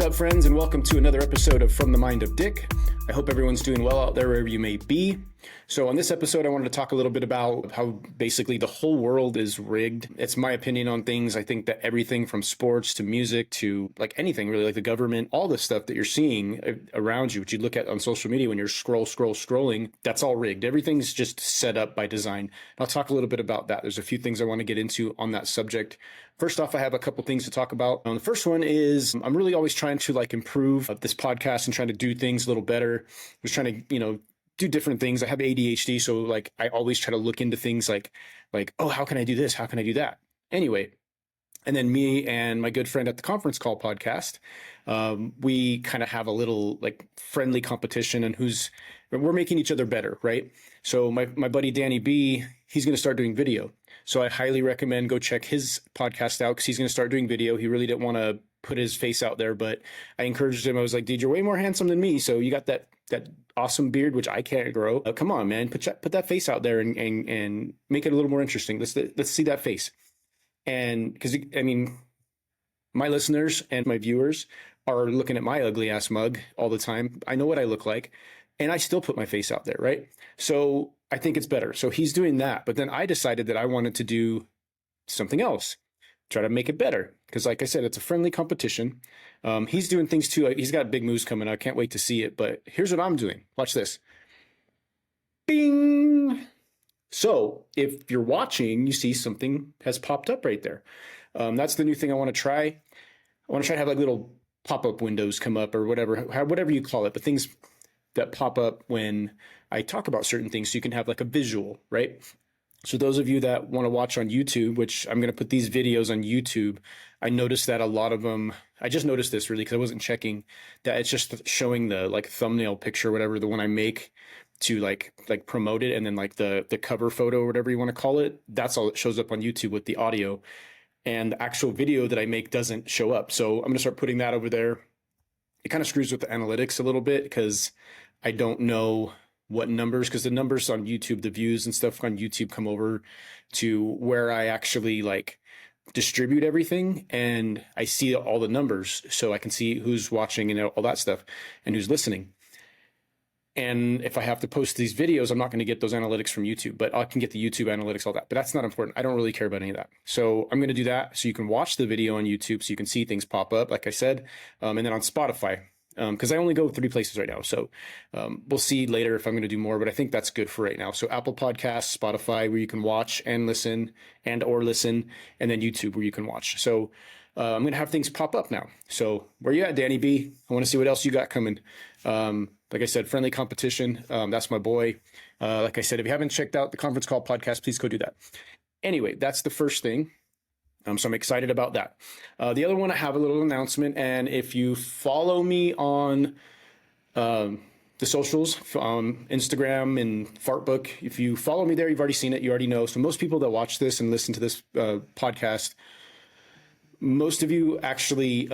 up, friends, and welcome to another episode of From the Mind of Dick. I hope everyone's doing well out there wherever you may be. So on this episode, I wanted to talk a little bit about how basically the whole world is rigged. It's my opinion on things. I think that everything from sports to music to like anything really, like the government, all the stuff that you're seeing around you, which you look at on social media when you're scrolling, that's all rigged. Everything's just set up by design. I'll talk a little bit about that. There's a few things I want to get into on that subject. First off, I have a couple things to talk about. The first one is I'm really always trying to improve this podcast and trying to do things a little better. I was trying to, do different things. I have ADHD, so I always try to look into things like, oh, how can I do this? How can I do that? Anyway, and then me and my good friend at the Conference Call podcast, we kind of have a little friendly competition and we're making each other better, right? So my buddy Danny B, he's going to start doing video. So I highly recommend go check his podcast out because he's going to start doing video. He really didn't want to put his face out there, but I encouraged him. I was like, dude, you're way more handsome than me. So you got that awesome beard, which I can't grow. Come on, man, put that face out there and make it a little more interesting. Let's see that face. And because my listeners and my viewers are looking at my ugly ass mug all the time. I know what I look like, and I still put my face out there, right? So I think it's better. So he's doing that, but then I decided that I wanted to do something else, try to make it better. Because like I said, it's a friendly competition. He's doing things too. He's got big moves coming. I can't wait to see it. But here's what I'm doing. Watch this. Bing. So if you're watching, you see something has popped up right there. That's the new thing I want to try. I want to try to have little pop-up windows come up or whatever you call it, but things that pop up when I talk about certain things so you can have a visual, right? So those of you that want to watch on YouTube, which I'm going to put these videos on YouTube, I noticed that a lot of them, I just noticed this really because I wasn't checking, that it's just showing the thumbnail picture, whatever, the one I make to promote it. And then the cover photo or whatever you want to call it, that's all that shows up on YouTube with the audio. And the actual video that I make doesn't show up. So I'm going to start putting that over there. It kind of screws with the analytics a little bit because I don't know what numbers, because the numbers on YouTube, the views and stuff on YouTube come over to where I actually distribute everything, and I see all the numbers so I can see who's watching and all that stuff and who's listening. And if I have to post these videos, I'm not going to get those analytics from YouTube, but I can get the YouTube analytics, all that. But that's not important. I don't really care about any of that. So I'm going to do that so you can watch the video on YouTube so you can see things pop up, like I said, and then on Spotify. Because I only go 3 places right now. So we'll see later if I'm going to do more, but I think that's good for right now. So Apple Podcasts, Spotify, where you can watch and listen, and then YouTube where you can watch. So I'm going to have things pop up now. So where you at, Danny B? I want to see what else you got coming. Like I said, friendly competition. That's my boy. Like I said, if you haven't checked out the Conference Call podcast, please go do that. Anyway, that's the first thing. So I'm excited about that. The other one, I have a little announcement. And if you follow me on the socials, Instagram and Fartbook, if you follow me there, you've already seen it. You already know. So most people that watch this and listen to this podcast, most of you actually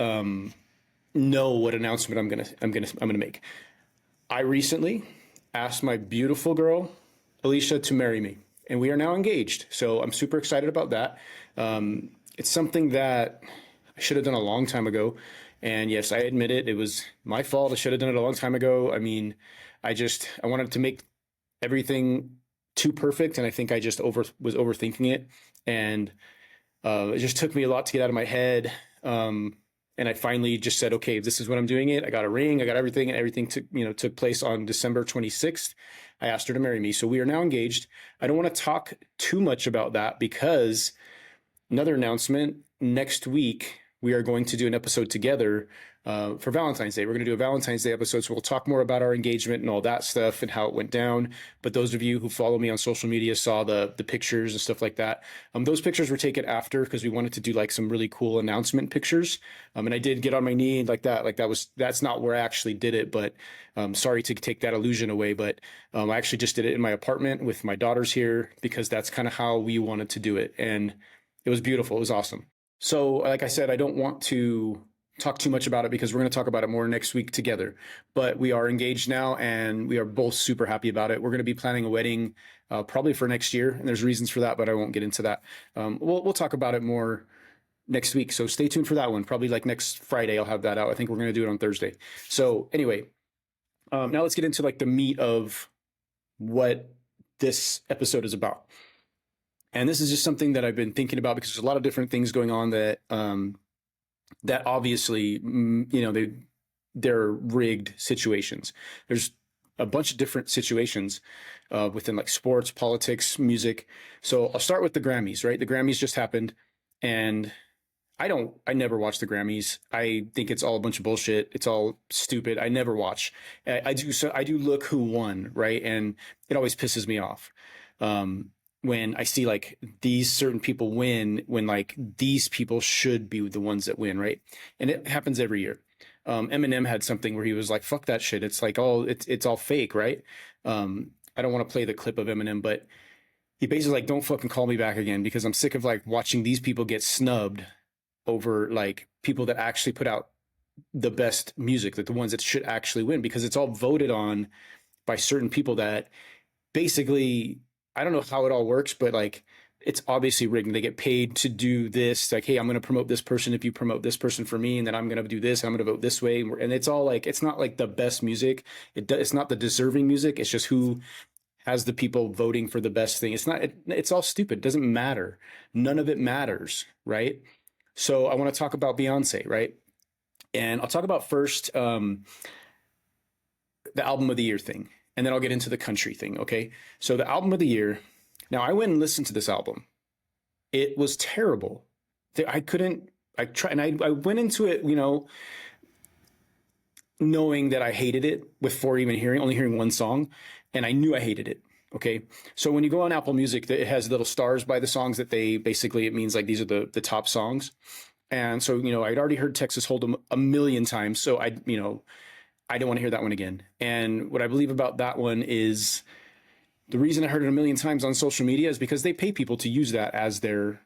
know what announcement I'm gonna make. I recently asked my beautiful girl, Alicia, to marry me, and we are now engaged. So I'm super excited about that. It's something that I should have done a long time ago. And yes, I admit it. It was my fault. I should have done it a long time ago. I wanted to make everything too perfect. And I think I just was overthinking it. And it just took me a lot to get out of my head. And I finally just said, okay, this is what I'm doing it. I got a ring, I got everything, and everything took place on December 26th. I asked her to marry me. So we are now engaged. I don't want to talk too much about that because another announcement, next week, we are going to do an episode together for Valentine's Day. We're going to do a Valentine's Day episode, so we'll talk more about our engagement and all that stuff and how it went down. But those of you who follow me on social media saw the pictures and stuff like that. Those pictures were taken after because we wanted to do some really cool announcement pictures. And I did get on my knee like that. That's not where I actually did it, but sorry to take that illusion away. But I actually just did it in my apartment with my daughters here because that's kind of how we wanted to do it. And it was beautiful. It was awesome. So like I said, I don't want to talk too much about it because we're going to talk about it more next week together. But we are engaged now and we are both super happy about it. We're going to be planning a wedding probably for next year. And there's reasons for that, but I won't get into that. We'll talk about it more next week. So stay tuned for that one. Probably like next Friday, I'll have that out. I think we're going to do it on Thursday. So anyway, now let's get into like the meat of what this episode is about. And this is just something that I've been thinking about because there's a lot of different things going on that that obviously, they're rigged situations. There's a bunch of different situations within like sports, politics, music. So I'll start with the Grammys, right? The Grammys just happened, and I never watch the Grammys. I think it's all a bunch of bullshit. It's all stupid. I never watch. I do look who won, right? And it always pisses me off. When I see like these certain people win, when like these people should be the ones that win, right? And it happens every year. Eminem had something where he was like, "Fuck that shit." It's like, oh, it's all fake, right? I don't want to play the clip of Eminem, but he basically like, "Don't fucking call me back again," because I'm sick of like watching these people get snubbed over like people that actually put out the best music, like the ones that should actually win, because it's all voted on by certain people that basically, I don't know how it all works, but like it's obviously rigged. They get paid to do this. Like, hey, I'm going to promote this person if you promote this person for me, and then I'm going to do this, and I'm going to vote this way. And it's all like, it's not like the best music. It's not the deserving music. It's just who has the people voting for the best thing. It's all stupid. It doesn't matter. None of it matters, right? So I want to talk about Beyonce, right? And I'll talk about first the album of the year thing, and then I'll get into the country thing, okay? So the album of the year. Now, I went and listened to this album. It was terrible. I went into it, knowing that I hated it before even only hearing one song, and I knew I hated it. Okay. So when you go on Apple Music, it has little stars by the songs that it means like these are the top songs. And so, I'd already heard Texas Hold'em a million times. So I didn't want to hear that one again. And what I believe about that one is the reason I heard it a million times on social media is because they pay people to use that as their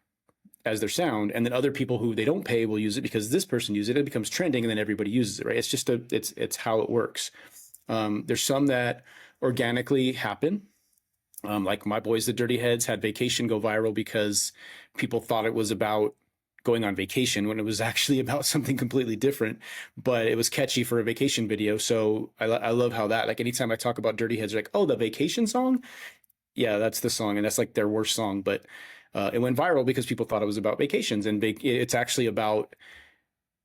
sound. And then other people who they don't pay will use it because this person uses it. It becomes trending and then everybody uses it, right? It's just it's how it works. There's some that organically happen. Like my boys, the Dirty Heads, had Vacation go viral because people thought it was about going on vacation when it was actually about something completely different, but it was catchy for a vacation video. So I love how that, like anytime I talk about Dirty Heads, like, oh, the vacation song. Yeah, that's the song. And that's like their worst song, but it went viral because people thought it was about vacations, and it's actually about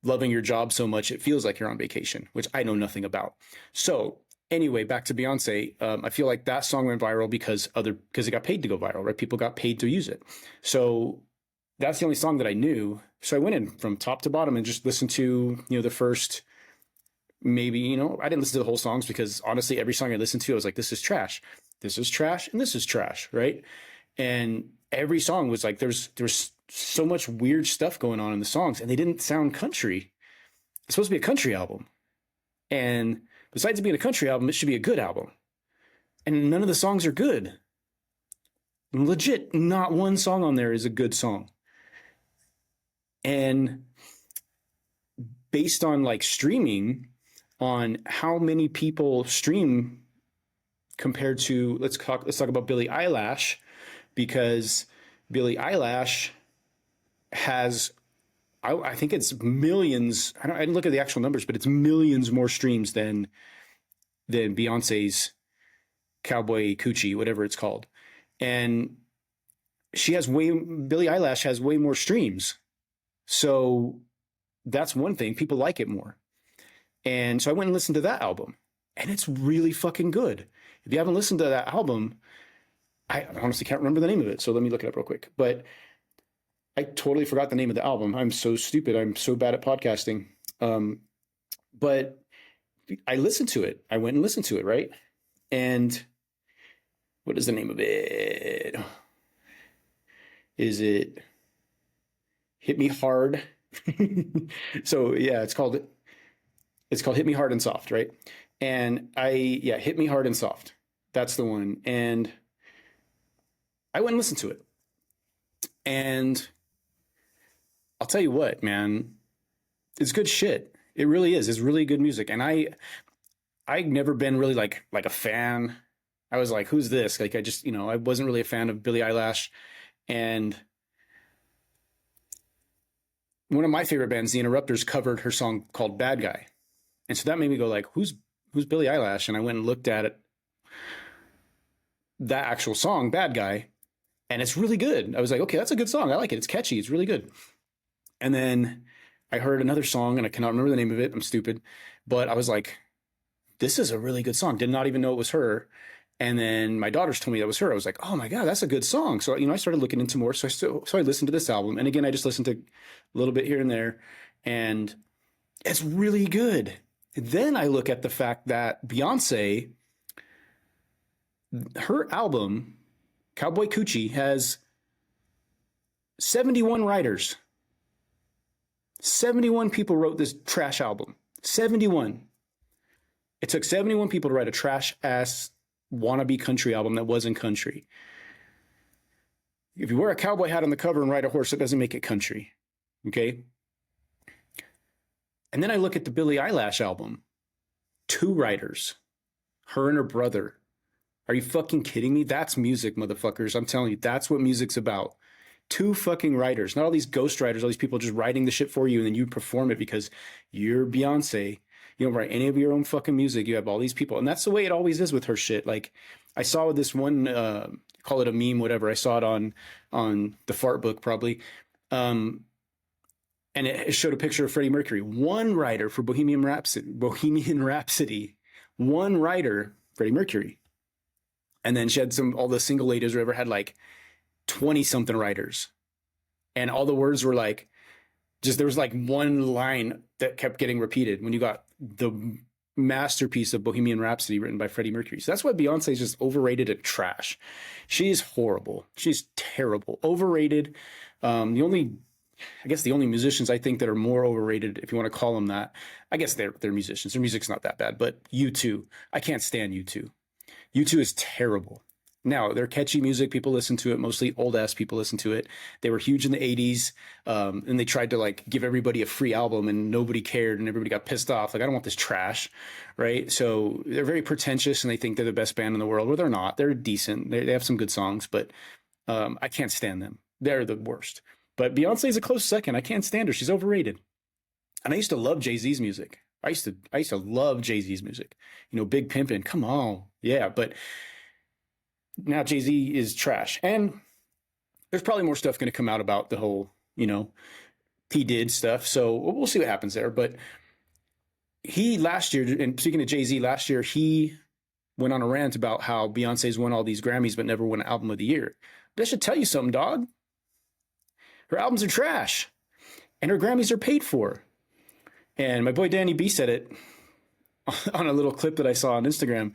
loving your job so much it feels like you're on vacation, which I know nothing about. So anyway, back to Beyonce. I feel like that song went viral because it got paid to go viral, right? People got paid to use it. So that's the only song that I knew. So I went in from top to bottom and just listened to, the first, maybe, I didn't listen to the whole songs because honestly, every song I listened to, I was like, this is trash. This is trash. And this is trash. Right. And every song was like, there's so much weird stuff going on in the songs, and they didn't sound country. It's supposed to be a country album. And besides being a country album, it should be a good album. And none of the songs are good. Legit, not one song on there is a good song. And based on like streaming, on how many people stream compared to, let's talk about Billie Eilish, because Billie Eilish has, I think it's millions. I didn't look at the actual numbers, but it's millions more streams than Beyonce's Cowboy Coochie, whatever it's called. And Billie Eilish has way more streams. So that's one thing. People like it more. And so I went and listened to that album, and it's really fucking good. If you haven't listened to that album, I honestly can't remember the name of it. So let me look it up real quick. But I totally forgot the name of the album. I'm so stupid. I'm so bad at podcasting. But I listened to it. I went and listened to it, right? And what is the name of it? Is it Hit Me Hard? So yeah, it's called Hit Me Hard and Soft, right? And Hit Me Hard and Soft. That's the one. And I went and listened to it. And I'll tell you what, man, it's good shit. It really is. It's really good music. And I've never been really like a fan. I was like, who's this? Like, I just, I wasn't really a fan of Billie Eilish. And one of my favorite bands, the Interrupters, covered her song called Bad Guy. And so that made me go like, who's Billie Eilish? And I went and looked at it, that actual song, Bad Guy, and it's really good. I was like, okay, that's a good song. I like it. It's catchy. It's really good. And then I heard another song, and I cannot remember the name of it. I'm stupid. But I was like, this is a really good song. Did not even know it was her. And then my daughters told me that was her. I was like, oh my God, that's a good song. So, I started looking into more. So I listened to this album. And again, I just listened to a little bit here and there. And it's really good. Then I look at the fact that Beyonce, her album, Cowboy Coochie, has 71 writers. 71 people wrote this trash album. 71. It took 71 people to write a trash ass wannabe country album that wasn't country. If you wear a cowboy hat on the cover and ride a horse, it doesn't make it country. Okay? And then I look at the Billie Eilish album. 2 writers. Her and her brother. Are you fucking kidding me? That's music, motherfuckers. I'm telling you, that's what music's about. 2 fucking writers. Not all these ghost writers, all these people just writing the shit for you and then you perform it because you're Beyonce. You don't write any of your own fucking music. You have all these people. And that's the way it always is with her shit. Like, I saw with this one, call it a meme, whatever. I saw it on the Fart Book, probably. And it showed a picture of Freddie Mercury. One writer for Bohemian Rhapsody. One writer, Freddie Mercury. And then she had all the single ladies or whatever had like 20 something writers. And all the words were like, there was like one line that kept getting repeated when you got the masterpiece of Bohemian Rhapsody written by Freddie Mercury. So that's why Beyonce is just overrated and trash. She's horrible. She's terrible. Overrated. The only musicians I think that are more overrated, if you want to call them that, I guess they're musicians. Their music's not that bad, but U2, I can't stand U2. U2 is terrible. Now, they're catchy music. People listen to it. Mostly old-ass people listen to it. They were huge in the 80s, and they tried to, like, give everybody a free album, and nobody cared, and everybody got pissed off. Like, I don't want this trash, right? So they're very pretentious, and they think they're the best band in the world. Well, they're not. They're decent. They have some good songs, but I can't stand them. They're the worst. But Beyonce's a close second. I can't stand her. She's overrated. And I used to love Jay-Z's music. I used to love Jay-Z's music. Big Pimpin', come on. Yeah, but now Jay-Z is trash. And there's probably more stuff going to come out about the whole, he did stuff. So we'll see what happens there. But he last year, and speaking of Jay-Z, last year, he went on a rant about how Beyonce's won all these Grammys but never won an album of the year. That should tell you something, dog. Her albums are trash. And her Grammys are paid for. And my boy Danny B said it on a little clip that I saw on Instagram.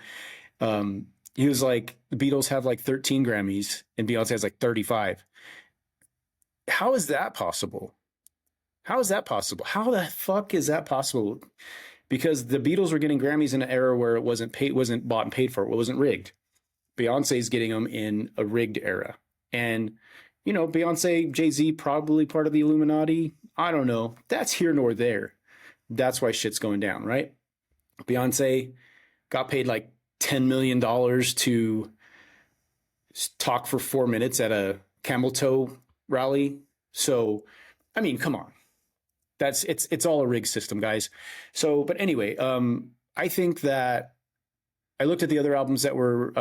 He was like, the Beatles have like 13 Grammys and Beyonce has like 35. How is that possible? How is that possible? How the fuck is that possible? Because the Beatles were getting Grammys in an era where it wasn't bought and paid for. It wasn't rigged. Beyonce's getting them in a rigged era. And, Beyonce, Jay-Z, probably part of the Illuminati. I don't know. That's here nor there. That's why shit's going down, right? Beyonce got paid like $10 million to talk for 4 minutes at a camel toe rally. So, I mean, come on. It's all a rigged system, guys. So, but anyway, I think that I looked at the other albums that were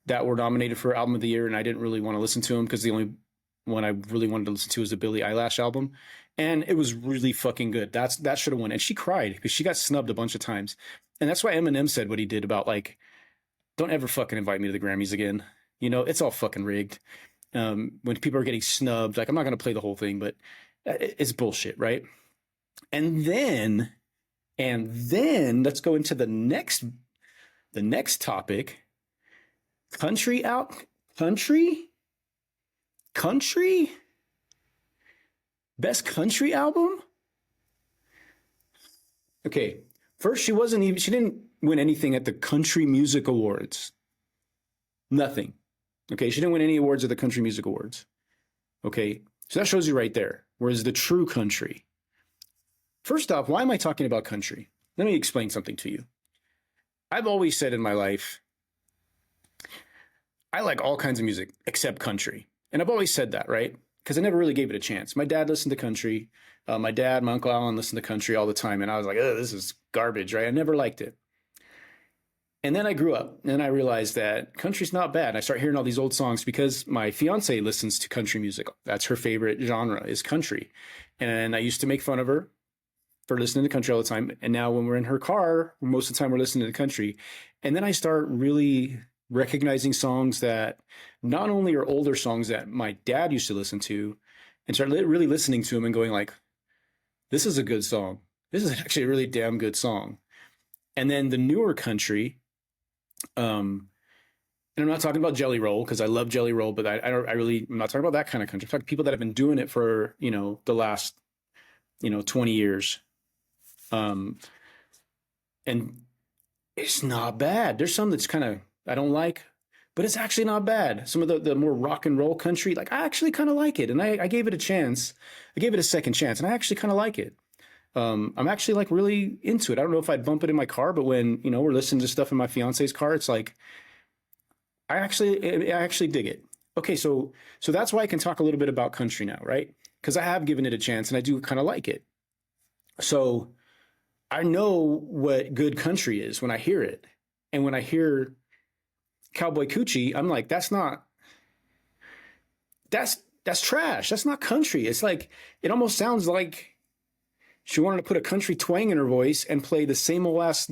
nominated for Album of the Year, and I didn't really want to listen to them because the only one I really wanted to listen to was the Billie Eilish album. And it was really fucking good. That should have won. And she cried because she got snubbed a bunch of times. And that's why Eminem said what he did about, like, don't ever fucking invite me to the Grammys again. It's all fucking rigged. When people are getting snubbed, like, I'm not going to play the whole thing, but it's bullshit, right? And then let's go into the next topic. Country? Best country album? Okay. First, she didn't win anything at the Country Music Awards. Nothing. Okay. She didn't win any awards at the Country Music Awards. Okay. So that shows you right there. Whereas the true country. First off, why am I talking about country? Let me explain something to you. I've always said in my life, I like all kinds of music except country. And I've always said that, right? because I never really gave it a chance. My dad listened to country. My Uncle Alan listened to country all the time. And I was like, oh, this is garbage, right? I never liked it. And then I grew up and I realized that country's not bad. I start hearing all these old songs because my fiance listens to country music. That's her favorite genre is country. And I used to make fun of her for listening to country all the time. And now when we're in her car, most of the time we're listening to country. And then I start really recognizing songs that not only are older songs that my dad used to listen to, and start really listening to them and going like, this is a good song. This is actually a really damn good song. And then the newer country, and I'm not talking about Jelly Roll because I love Jelly Roll, but I'm not talking about that kind of country. I'm talking people that have been doing it for, the last, 20 years. And it's not bad. There's some that's kind of, I don't like, but it's actually not bad. Some of the more rock and roll country, like I actually kind of like it. And I gave it a chance. I gave it a second chance and I actually kind of like it. I'm actually like really into it. I don't know if I'd bump it in my car, but when, we're listening to stuff in my fiance's car, it's like, I actually dig it. Okay. So that's why I can talk a little bit about country now, right? Because I have given it a chance and I do kind of like it. So I know what good country is when I hear it. And when I hear Cowboy Coochie, I'm like, that's trash. That's not country. It's like, it almost sounds like she wanted to put a country twang in her voice and play the same old ass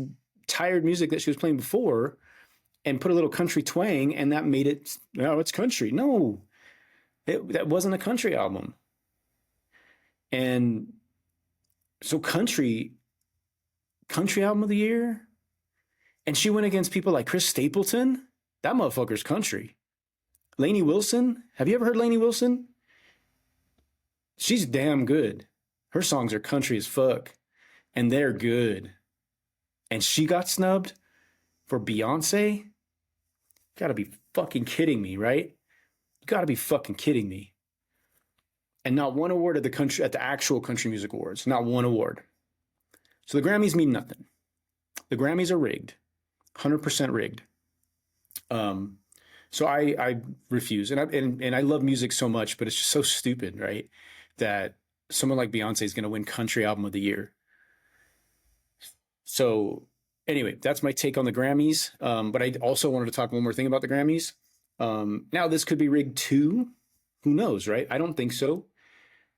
tired music that she was playing before and put a little country twang, and that made it, it's country. No, that wasn't a country album. And so country album of the year, and she went against people like Chris Stapleton. That motherfucker's country. Lainey Wilson. Have you ever heard Lainey Wilson? She's damn good. Her songs are country as fuck, and they're good. And she got snubbed for Beyonce? You gotta be fucking kidding me, right? You gotta be fucking kidding me. And not one award at the actual Country Music Awards. Not one award. So the Grammys mean nothing. The Grammys are rigged. 100% rigged. So I refuse. And I love music so much, but it's just so stupid, right? That someone like Beyonce is going to win Country Album of the Year. So anyway, that's my take on the Grammys. But I also wanted to talk one more thing about the Grammys. Now this could be rigged too. Who knows, right? I don't think so.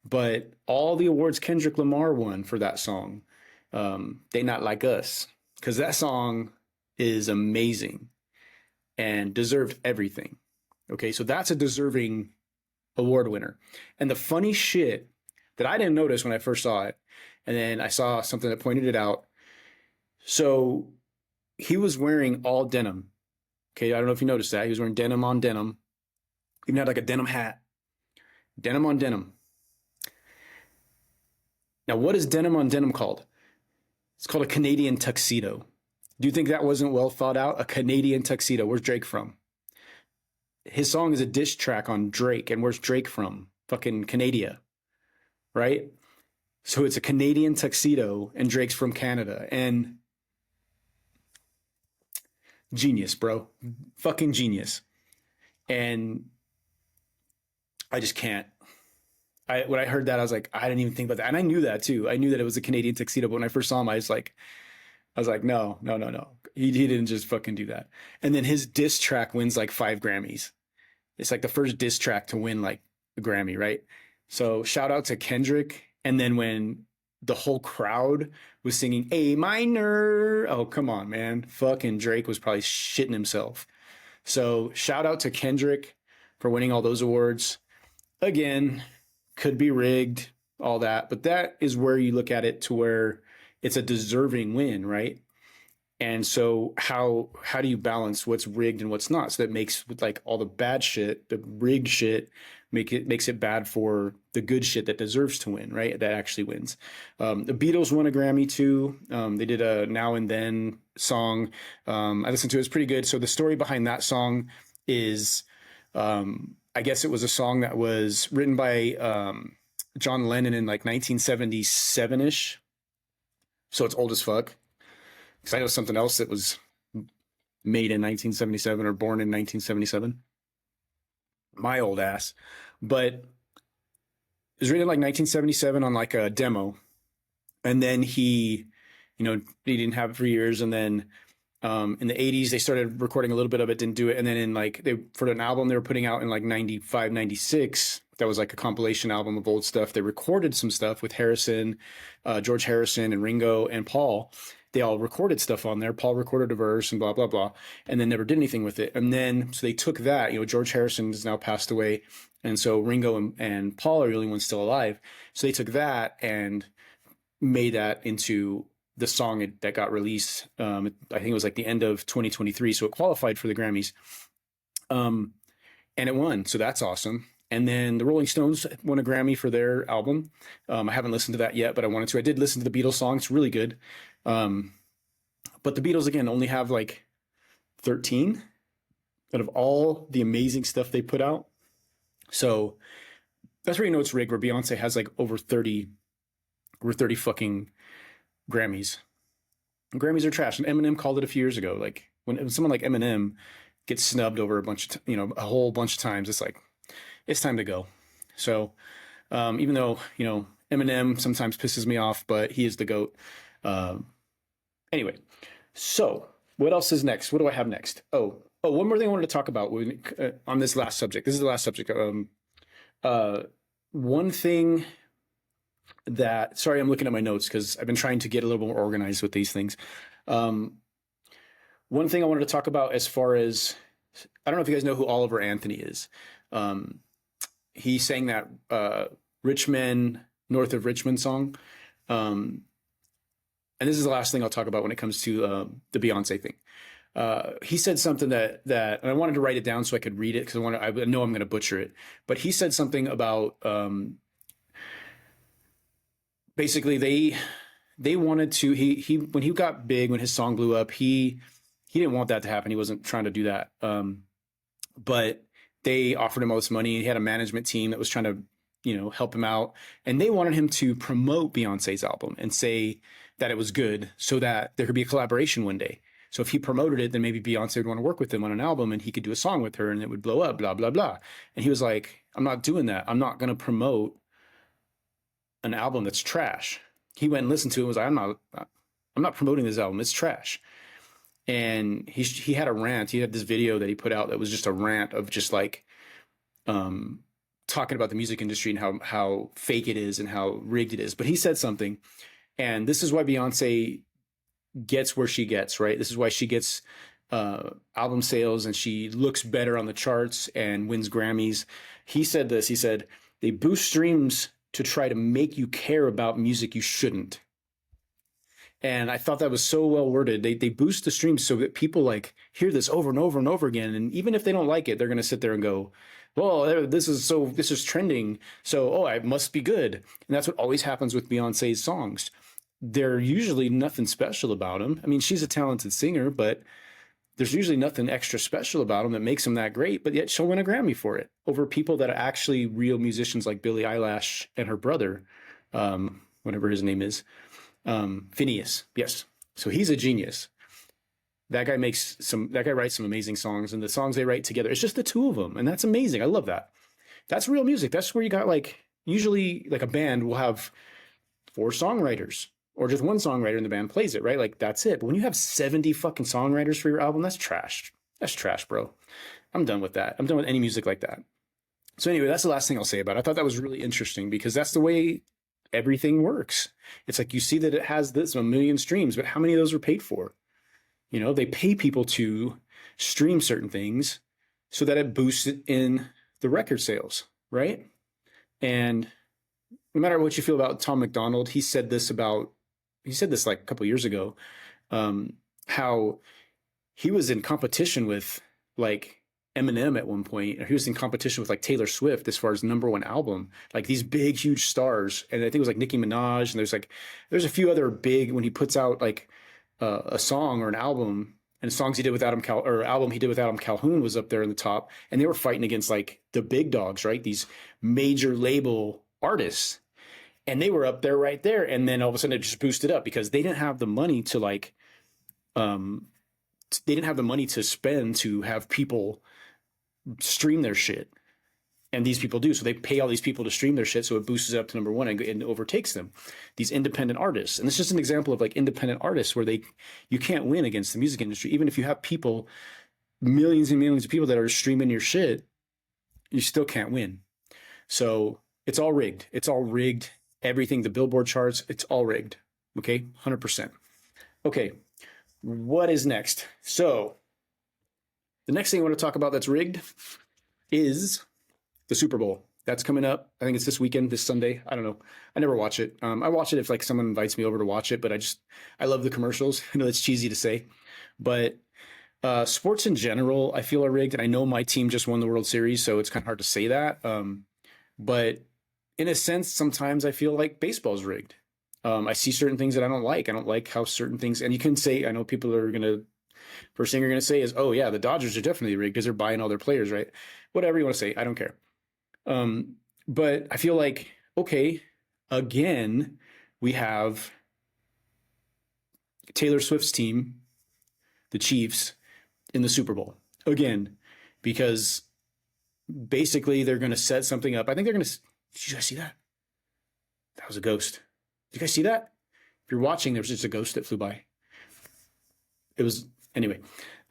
But all the awards Kendrick Lamar won for that song, They Not Like Us, because that song is amazing and deserved everything. Okay, so that's a deserving award winner. And the funny shit that I didn't notice when I first saw it, and then I saw something that pointed it out. So he was wearing all denim. Okay, I don't know if you noticed that. He was wearing denim on denim. Even had like a denim hat. Denim on denim. Now, what is denim on denim called? It's called a Canadian tuxedo. Do you think that wasn't well thought out? A Canadian tuxedo. Where's Drake from? His song is a diss track on Drake. And where's Drake from? Fucking Canada. Right? So it's a Canadian tuxedo and Drake's from Canada. And genius, bro. Fucking genius. And I just can't. When I heard that, I was like, I didn't even think about that. And I knew that too. I knew that it was a Canadian tuxedo. But when I first saw him, I was like, no. He didn't just fucking do that. And then his diss track wins like 5 Grammys. It's like the first diss track to win like a Grammy, right? So shout out to Kendrick. And then when the whole crowd was singing A minor, oh, come on, man. Fucking Drake was probably shitting himself. So shout out to Kendrick for winning all those awards. Again, could be rigged, all that. But that is where you look at it to where it's a deserving win, right? And so how do you balance what's rigged and what's not? So that makes like all the bad shit, the rigged shit, makes it bad for the good shit that deserves to win, right? That actually wins. The Beatles won a Grammy too. They did a Now and Then song. I listened to it. It's pretty good. So the story behind that song is, I guess it was a song that was written by John Lennon in like 1977-ish. So it's old as fuck. Because I know something else that was made in 1977 or born in 1977. My old ass. But was written in like 1977 on like a demo, and then he didn't have it for years, and then in the 80s they started recording a little bit of it, didn't do it, and then in like they for an album they were putting out in like 95, 96, that was like a compilation album of old stuff. They recorded some stuff with Harrison, George Harrison, and Ringo and Paul. They all recorded stuff on there. Paul recorded a verse and blah blah blah, and then never did anything with it. And then so they took that. George Harrison has now passed away, and so Ringo and Paul are the only ones still alive. So they took that and made that into the song that got released. I think it was like the end of 2023, so it qualified for the Grammys, and it won. So that's awesome. And then the Rolling Stones won a Grammy for their album. I haven't listened to that yet, but I wanted to. I did listen to the Beatles song. It's really good. But the Beatles, again, only have like 13 out of all the amazing stuff they put out. So that's where you know it's rigged, where Beyonce has like over 30 fucking Grammys. And Grammys are trash. And Eminem called it a few years ago. Like when someone like Eminem gets snubbed over a whole bunch of times, it's like, it's time to go. So even though, Eminem sometimes pisses me off, but he is the GOAT. Anyway, so what else is next? What do I have next? Oh, one more thing I wanted to talk about on this last subject. This is the last subject. One thing that, sorry, I'm looking at my notes because I've been trying to get a little more organized with these things. One thing I wanted to talk about as far as, I don't know if you guys know who Oliver Anthony is. He sang that Rich Men North of Richmond song. And this is the last thing I'll talk about when it comes to the Beyonce thing. He said something that and I wanted to write it down so I could read it because I know I'm going to butcher it. But he said something about basically they wanted to, he when he got big, when his song blew up, he didn't want that to happen. He wasn't trying to do that. But they offered him all this money. He had a management team that was trying to, help him out. And they wanted him to promote Beyonce's album and say that it was good so that there could be a collaboration one day. So if he promoted it, then maybe Beyonce would want to work with him on an album and he could do a song with her and it would blow up, blah, blah, blah. And he was like, I'm not doing that. I'm not going to promote an album that's trash. He went and listened to it and was like, I'm not promoting this album. It's trash. And he had a rant. He had this video that he put out that was just a rant of just like talking about the music industry and how fake it is and how rigged it is. But he said something, and this is why Beyonce gets where she gets, right? This is why she gets album sales and she looks better on the charts and wins Grammys. He said this. He said, they boost streams to try to make you care about music you shouldn't. And I thought that was so well worded. They boost the streams so that people like hear this over and over and over again. And even if they don't like it, they're going to sit there and go, well, this is trending. So, it must be good. And that's what always happens with Beyonce's songs. They're usually nothing special about them. I mean, she's a talented singer, but there's usually nothing extra special about them that makes them that great. But yet she'll win a Grammy for it over people that are actually real musicians like Billie Eilish and her brother, whatever his name is. Phineas. Yes. So he's a genius. That guy writes some amazing songs, and the songs they write together, it's just the two of them. And that's amazing. I love that. That's real music. That's where you got usually a band will have 4 songwriters or just one songwriter and the band plays it, right? Like that's it. But when you have 70 fucking songwriters for your album, that's trash. That's trash, bro. I'm done with that. I'm done with any music like that. So anyway, that's the last thing I'll say about it. I thought that was really interesting because that's the way everything works. It's like you see that it has this 1 million streams, but how many of those were paid for? They pay people to stream certain things so that it boosts it in the record sales, right? And no matter what you feel about Tom McDonald, he said this like a couple of years ago, how he was in competition with like Eminem at one point, or he was in competition with like Taylor Swift as far as #1 album, like these big, huge stars. And I think it was like Nicki Minaj. And there's a few other big, when he puts out like a song or an album, and songs he did with album he did with Adam Calhoun was up there in the top, and they were fighting against like the big dogs, right? These major label artists, and they were up there right there. And then all of a sudden it just boosted up because they didn't have the money to spend to have people stream their shit. And these people do. So they pay all these people to stream their shit. So it boosts it up to number one and overtakes them. These independent artists. And it's just an example of like independent artists where you can't win against the music industry. Even if you have people, millions and millions of people that are streaming your shit, you still can't win. So it's all rigged. It's all rigged. Everything, the Billboard charts, it's all rigged. Okay. 100%. Okay. What is next? So the next thing I want to talk about that's rigged is the Super Bowl. That's coming up. I think it's this weekend, this Sunday. I don't know. I never watch it. I watch it if like someone invites me over to watch it, but I love the commercials. I know it's cheesy to say, but sports in general, I feel are rigged. And I know my team just won the World Series, so it's kind of hard to say that. But in a sense, sometimes I feel like baseball's rigged. I see certain things that I don't like. I don't like how certain things, and you can say, I know people are going to, first thing you're going to say is, oh yeah, the Dodgers are definitely rigged because they're buying all their players, right? Whatever you want to say, I don't care. But I feel like, okay, again, we have Taylor Swift's team, the Chiefs, in the Super Bowl again, because basically they're going to set something up. I think they're going to, did you guys see that? That was a ghost. Did you guys see that? If you're watching, there was just a ghost that flew by. It was, anyway,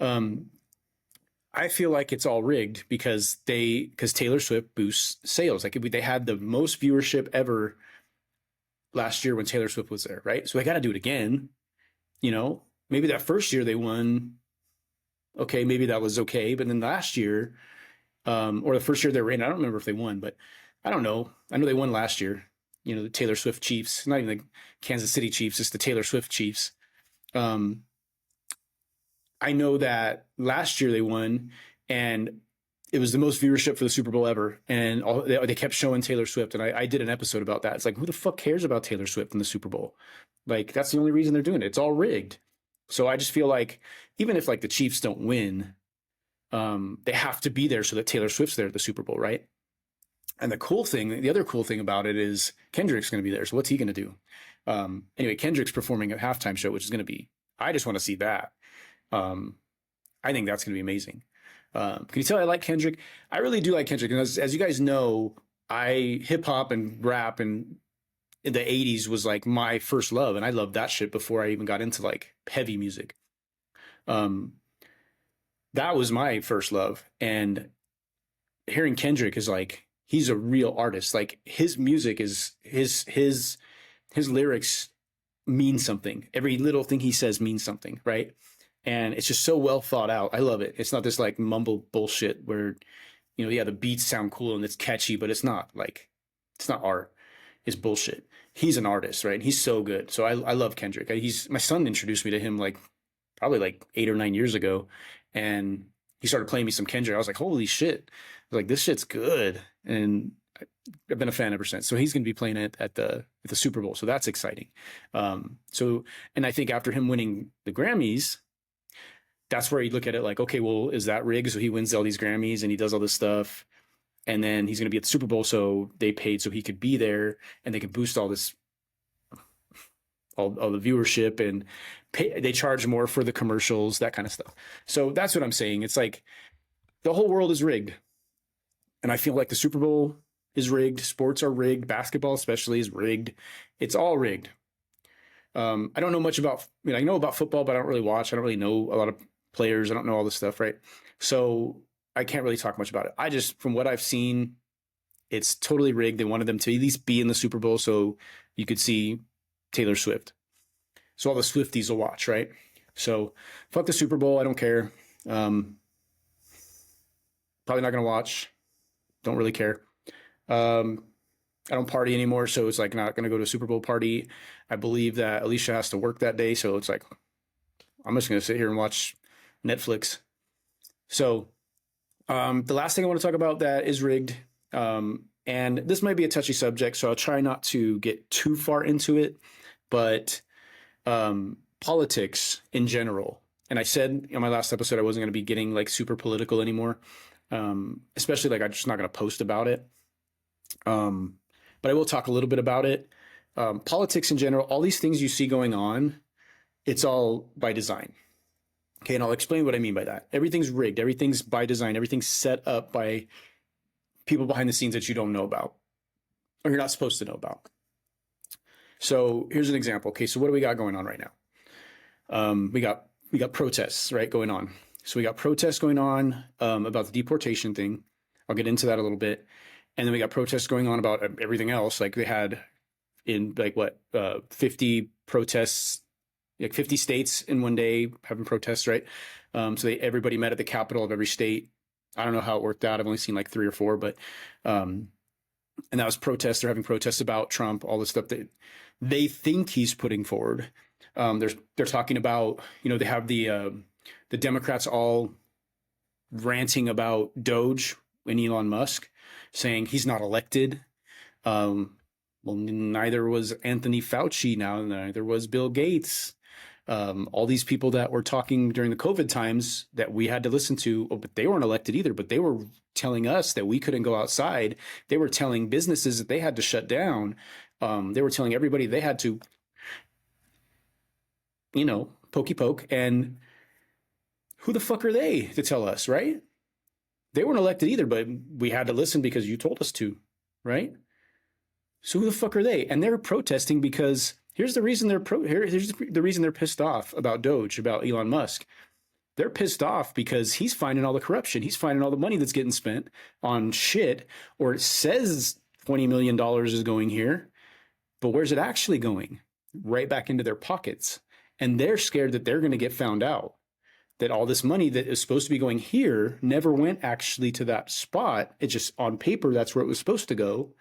I feel like it's all rigged because Taylor Swift boosts sales. Like they had the most viewership ever last year when Taylor Swift was there, right? So they got to do it again. You know, maybe that first year they won. Okay, maybe that was okay. But then last year, or the first year they were in, I don't remember if they won, but I don't know. I know they won last year. You know, the Taylor Swift Chiefs, not even the Kansas City Chiefs, it's the Taylor Swift Chiefs. I know that last year they won, and it was the most viewership for the Super Bowl ever. And they kept showing Taylor Swift. And I did an episode about that. It's like, who the fuck cares about Taylor Swift in the Super Bowl? Like, that's the only reason they're doing it. It's all rigged. So I just feel like even if like the Chiefs don't win, they have to be there so that Taylor Swift's there at the Super Bowl, right? And the other cool thing about it is Kendrick's going to be there. So what's he going to do? Anyway, Kendrick's performing a halftime show, which is going to be, I just want to see that. I think that's going to be amazing. Can you tell I like Kendrick? I really do like Kendrick. And as you guys know, hip hop and rap and in the 80s was like my first love. And I loved that shit before I even got into like heavy music. That was my first love. And hearing Kendrick is like, he's a real artist. Like his music is his lyrics mean something. Every little thing he says means something, right? And it's just so well thought out. I love it. It's not this like mumble bullshit where, you know, yeah, the beats sound cool and it's catchy, but it's not art. It's bullshit. He's an artist, right? He's so good. So I love Kendrick. My son introduced me to him like probably like 8 or 9 years ago. And he started playing me some Kendrick. I was like, holy shit. I was like, this shit's good. And I've been a fan ever since. So he's going to be playing it at the Super Bowl. So that's exciting. And I think after him winning the Grammys, that's where you look at it like, okay, well, is that rigged? So he wins all these Grammys and he does all this stuff. And then he's going to be at the Super Bowl. So they paid so he could be there and they could boost all this, all the viewership, and they charge more for the commercials, that kind of stuff. So that's what I'm saying. It's like the whole world is rigged. And I feel like the Super Bowl is rigged. Sports are rigged. Basketball especially is rigged. It's all rigged. I don't know much about, I know about football, but I don't really watch. I don't really know a lot of players. I don't know all this stuff, right? So I can't really talk much about it. From what I've seen, it's totally rigged. They wanted them to at least be in the Super Bowl so you could see Taylor Swift. So all the Swifties will watch, right? So fuck the Super Bowl. I don't care. Probably not going to watch. Don't really care. I don't party anymore, so it's like not going to go to a Super Bowl party. I believe that Alicia has to work that day, so it's like I'm just going to sit here and watch Netflix. So the last thing I want to talk about that is rigged, and this might be a touchy subject, so I'll try not to get too far into it, but politics in general. And I said in my last episode I wasn't going to be getting like super political anymore, especially like I'm just not going to post about it. But I will talk a little bit about it. Politics in general, all these things you see going on, it's all by design. Okay, and I'll explain what I mean by that. Everything's rigged. Everything's by design. Everything's set up by people behind the scenes that you don't know about or you're not supposed to know about. So here's an example. Okay, so what do we got going on right now? We got protests, right, going on. So we got protests going on about the deportation thing. I'll get into that a little bit. And then we got protests going on about everything else. Like they had in 50 protests, like 50 states in one day having protests, right? So everybody met at the capital of every state. I don't know how it worked out. I've only seen like 3 or 4, but and that was protests. They're having protests about Trump, all the stuff that they think he's putting forward. They're talking about, they have the Democrats all ranting about Doge and Elon Musk, saying he's not elected. Well, neither was Anthony Fauci now, neither was Bill Gates. All these people that were talking during the COVID times that we had to listen to, but they weren't elected either, but they were telling us that we couldn't go outside. They were telling businesses that they had to shut down. They were telling everybody they had to, pokey poke. And who the fuck are they to tell us, right? They weren't elected either, but we had to listen because you told us to, right? So who the fuck are they? And they're protesting because here's the reason here's the reason they're pissed off about Doge, about Elon Musk. They're pissed off because he's finding all the corruption. He's finding all the money that's getting spent on shit, or it says $20 million is going here, but where's it actually going? Right back into their pockets. And they're scared that they're going to get found out, that all this money that is supposed to be going here never went actually to that spot. It just on paper, that's where it was supposed to go.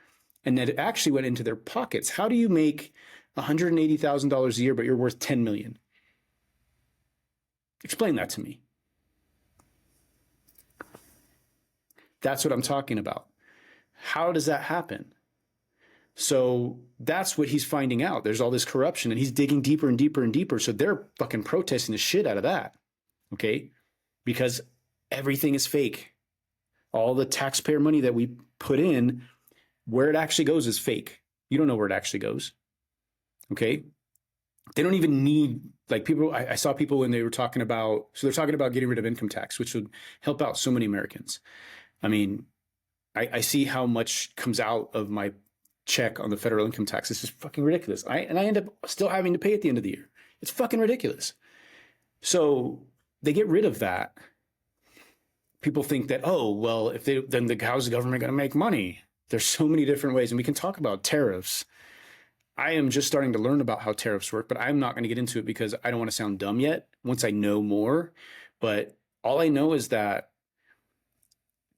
And that it actually went into their pockets. How do you make $180,000 a year, but you're worth $10 million? Explain that to me. That's what I'm talking about. How does that happen? So that's what he's finding out. There's all this corruption and he's digging deeper and deeper and deeper. So they're fucking protesting the shit out of that. Okay? Because everything is fake. All the taxpayer money that we put in, where it actually goes is fake. You don't know where it actually goes. Okay? They don't even need, like people, I saw people when they were talking about, so they're talking about getting rid of income tax, which would help out so many Americans. I mean, I see how much comes out of my check on the federal income tax. It's just fucking ridiculous. And I end up still having to pay at the end of the year. It's fucking ridiculous. So they get rid of that. People think that, oh, well, then how's the government going to make money? There's so many different ways. And we can talk about tariffs. I am just starting to learn about how tariffs work, but I'm not going to get into it because I don't want to sound dumb yet once I know more. But all I know is that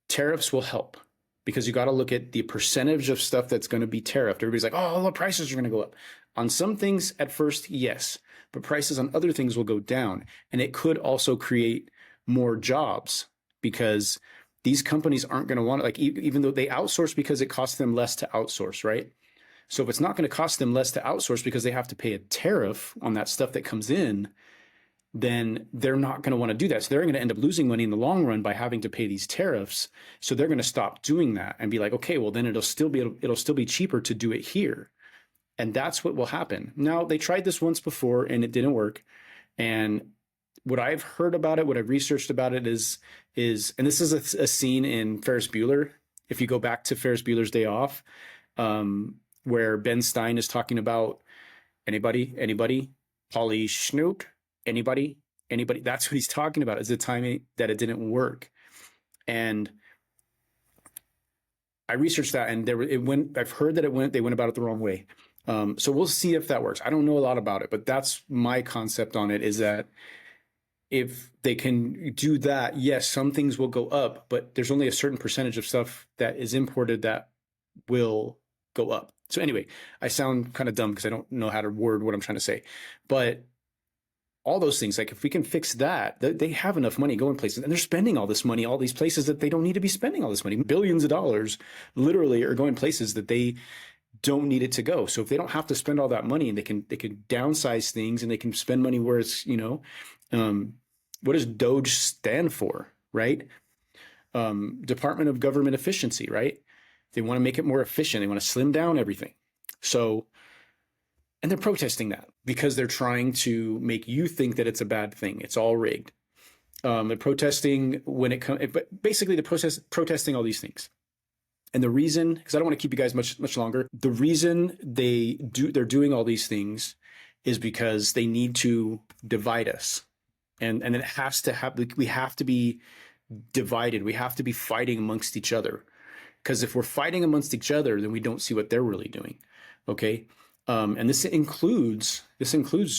tariffs will help, because you got to look at the percentage of stuff that's going to be tariffed. Everybody's like, oh, all the prices are going to go up. On some things at first, yes, but prices on other things will go down. And it could also create more jobs, because these companies aren't going to want to, like, even though they outsource because it costs them less to outsource, right? So if it's not going to cost them less to outsource because they have to pay a tariff on that stuff that comes in, then they're not going to want to do that. So they're going to end up losing money in the long run by having to pay these tariffs. So they're going to stop doing that and be like, okay, well then it'll still be cheaper to do it here. And that's what will happen. Now, they tried this once before and it didn't work. And what I've heard about it, what I've researched about it is, and this is a scene in Ferris Bueller. If you go back to Ferris Bueller's Day Off, where Ben Stein is talking about anybody, Pauly Schnook, anybody. That's what he's talking about, is the time that it didn't work. And I researched that, and I've heard that they went about it the wrong way. So we'll see if that works. I don't know a lot about it, but that's my concept on it, is that if they can do that, yes, some things will go up, but there's only a certain percentage of stuff that is imported that will go up. So anyway, I sound kind of dumb because I don't know how to word what I'm trying to say, but all those things, like if we can fix that, they have enough money going places, and they're spending all this money, all these places that they don't need to be spending all this money. Billions of dollars literally are going places that they don't need it to go. So if they don't have to spend all that money, and they can downsize things, and they can spend money where it's, what does Doge stand for, right? Department of Government Efficiency, right? They want to make it more efficient. They want to slim down everything. So, and they're protesting that because they're trying to make you think that it's a bad thing. It's all rigged. They're protesting when it comes, but basically they're protesting all these things. And the reason, because I don't want to keep you guys much longer, the reason they're doing all these things is because they need to divide us. And it has to have, we have to be divided. We have to be fighting amongst each other. Because if we're fighting amongst each other, then we don't see what they're really doing. Okay. And this includes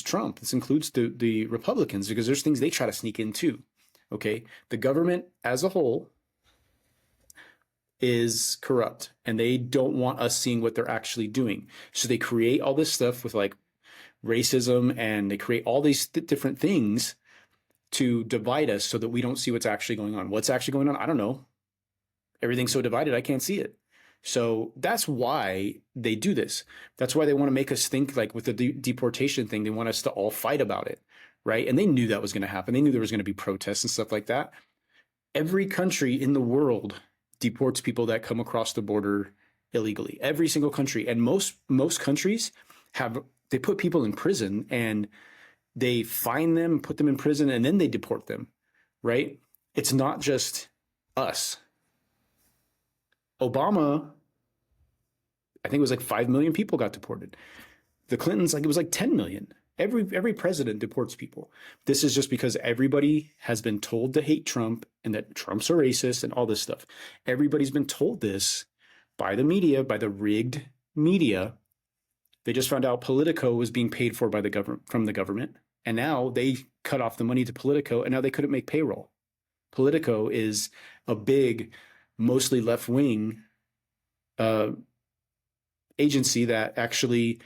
Trump. This includes the Republicans, because there's things they try to sneak in too. Okay. The government as a whole is corrupt, and they don't want us seeing what they're actually doing. So they create all this stuff with like racism, and they create all these different things to divide us so that we don't see what's actually going on. What's actually going on? I don't know. Everything's so divided, I can't see it. So that's why they do this. That's why they want to make us think, like with the deportation thing, they want us to all fight about it, right? And they knew that was going to happen. They knew there was going to be protests and stuff like that. Every country in the world deports people that come across the border illegally. Every single country. And most countries they put people in prison, and they fine them, put them in prison, and then they deport them, right? It's not just us. Obama, I think it was like 5 million people got deported. The Clintons, like it was like 10 million. Every president deports people. This is just because everybody has been told to hate Trump and that Trump's a racist and all this stuff. Everybody's been told this by the media, by the rigged media. They just found out Politico was being paid for by the government, from the government, and now they cut off the money to Politico, and now they couldn't make payroll. Politico is a big, mostly left-wing agency that actually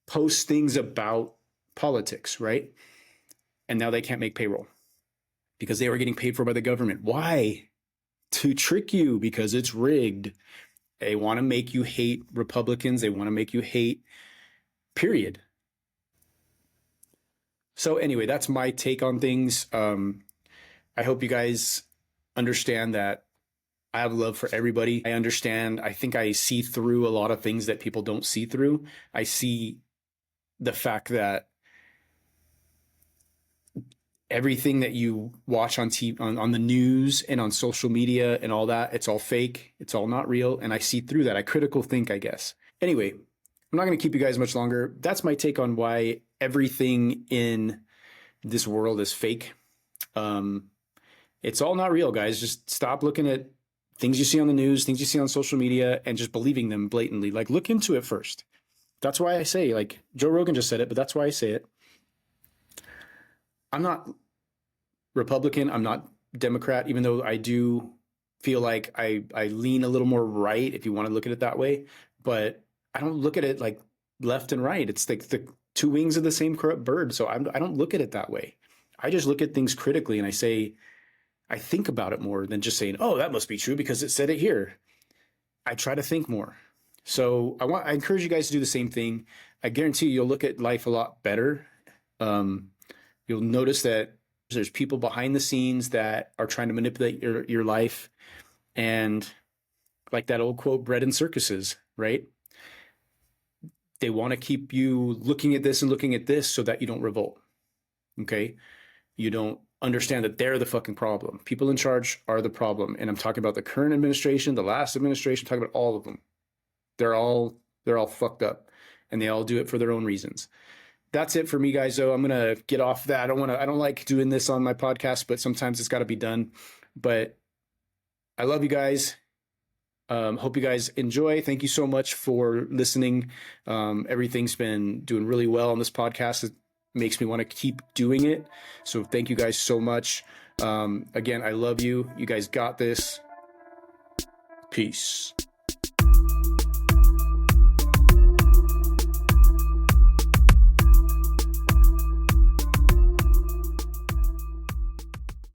posts things about politics, right? And now they can't make payroll because they were getting paid for by the government. Why? To trick you, because it's rigged. They want to make you hate Republicans. They want to make you hate, period. So anyway, that's my take on things. I hope you guys understand that I have love for everybody. I understand. I think I see through a lot of things that people don't see through. I see the fact that everything that you watch on TV, on the news and on social media and all that, it's all fake. It's all not real. And I see through that. I critical think, I guess. Anyway, I'm not going to keep you guys much longer. That's my take on why everything in this world is fake. It's all not real, guys. Just stop looking at things you see on the news, things you see on social media, and just believing them blatantly. Like, look into it first. That's why I say, like, Joe Rogan just said it, but that's why I say it. I'm not Republican. I'm not Democrat, even though I do feel like I lean a little more right, if you want to look at it that way. But I don't look at it like left and right. It's like the two wings of the same corrupt bird. So I don't look at it that way. I just look at things critically, and I say, I think about it more than just saying, oh, that must be true because it said it here. I try to think more. So I encourage you guys to do the same thing. I guarantee you'll look at life a lot better. You'll notice that there's people behind the scenes that are trying to manipulate your life. And like that old quote, bread and circuses, right? They want to keep you looking at this and looking at this so that you don't revolt. Okay? You don't understand that they're the fucking problem. People in charge are the problem. And I'm talking about the current administration, the last administration, I'm talking about all of them. They're all fucked up, and they all do it for their own reasons. That's it for me, guys, though. I'm going to get off that. I don't like doing this on my podcast, but sometimes it's got to be done. But I love you guys. Hope you guys enjoy. Thank you so much for listening. Everything's been doing really well on this podcast. It makes me want to keep doing it. So thank you guys so much. Again, I love you. You guys got this. Peace.